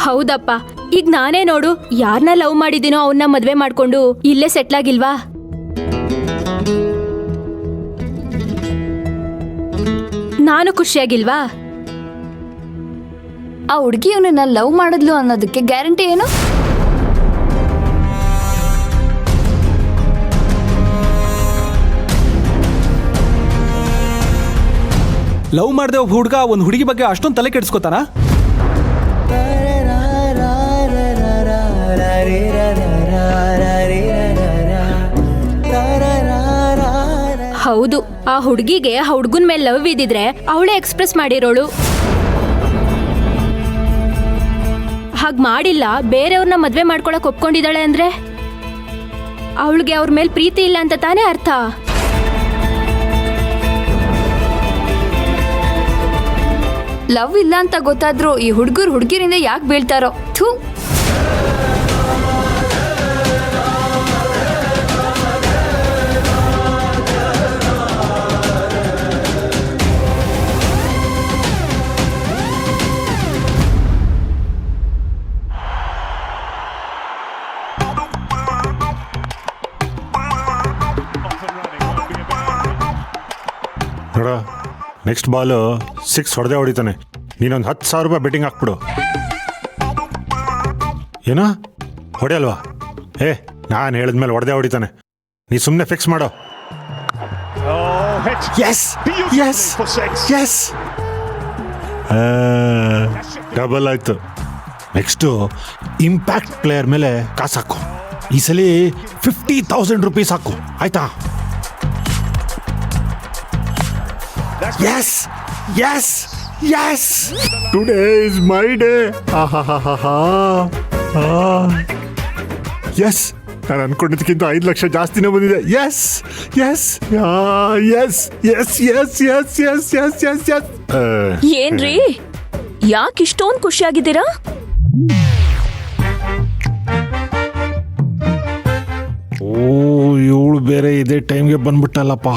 ಹೌದಪ್ಪ, ಈಗ ನಾನೇ ನೋಡು ಯಾರನ್ನ ಲವ್ ಮಾಡಿದಿನೋ ಅವನ್ನ ಮದ್ವೆ ಮಾಡ್ಕೊಂಡು ಇಲ್ಲೇ ಸೆಟ್ಲ್ ಆಗಿಲ್ವಾ? ನಾನು ಖುಷಿಯಾಗಿಲ್ವಾ? ಆ ಹುಡುಗಿ ಅವನನ್ನ ಲವ್ ಮಾಡಿದ್ಲು ಅನ್ನೋದಕ್ಕೆ ಗ್ಯಾರಂಟಿ ಏನು? ಲವ್ ಮಾಡದೆ ಒಬ್ಬ ಹುಡುಗ ಒಂದು ಹುಡುಗಿ ಬಗ್ಗೆ ಅಷ್ಟೊಂದು ತಲೆ ಕೆಡಿಸ್ಕೊತಾನ? ಹೌದು, ಆ ಹುಡುಗಿಗೆ ಆ ಹುಡುಗನ ಮೇಲೆ ಲವ್ ಇದ್ದಿದ್ರೆ ಅವಳೇ ಎಕ್ಸ್ಪ್ರೆಸ್ ಮಾಡಿರೋಳು. ಹಾಗ್ ಮಾಡಿಲ್ಲ, ಬೇರೆಯವ್ರನ್ನ ಮದ್ವೆ ಮಾಡ್ಕೊಳಕ್ ಒಪ್ಕೊಂಡಿದ್ದಾಳೆ ಅಂದ್ರೆ ಅವಳಿಗೆ ಅವ್ರ ಮೇಲೆ ಪ್ರೀತಿ ಇಲ್ಲ ಅಂತ ತಾನೇ ಅರ್ಥ. ಲವ್ ಇಲ್ಲ ಅಂತ ಗೊತ್ತಾದ್ರೂ ಈ ಹುಡುಗಿರಿಂದ ಯಾಕೆ ಬೀಳ್ತಾರೋ? ಥೂ. ನೋಡ, ನೆಕ್ಸ್ಟ್ ಬಾಲು 6 ಹೊಡೆದೇ ಹೊಡಿತಾನೆ. ನೀನೊಂದು 10,000 ರೂಪಾಯಿ ಬೆಟ್ಟಿಂಗ್ ಹಾಕ್ಬಿಡು. ಏನೋ ಹೊಡೆಯಲ್ವಾ? ನಾನು ಹೇಳಿದ್ಮೇಲೆ ಹೊಡೆದೇ ಹೊಡಿತಾನೆ. ನೀ ಸುಮ್ಮನೆ ಫಿಕ್ಸ್ ಮಾಡೋ. ಎಸ್ ಎಸ್ ಎಸ್ ಡಬಲ್ ಆಯ್ತು. ನೆಕ್ಸ್ಟು ಇಂಪ್ಯಾಕ್ಟ್ ಪ್ಲೇಯರ್ ಮೇಲೆ ಕಾಸು ಹಾಕು. ಈ ಸಲ 50,000 ರೂಪೀಸ್ ಹಾಕು, ಆಯ್ತಾ? Yes! Yes! Yes! Today is my day! Yes! ನಾನು ಅನ್ಕೊಂಡಿದ್ದಕ್ಕಿಂತ 5 ಲಕ್ಷ ಜಾಸ್ತಿನೇ ಬಂದಿದೆ. Yes yes yes yes yes yes yes yes yes yes. ಏನ್ರಿ, ಯಾಕೆ ಇಷ್ಟೊಂದು ಖುಷಿಯಾಗಿದ್ದೀರಾ? ಓ, ಇವಳು ಬೇರೆ ಇದೇ ಟೈಮ್ಗೆ ಬಂದ್ಬಿಟ್ಟಲ್ಲಪ್ಪ.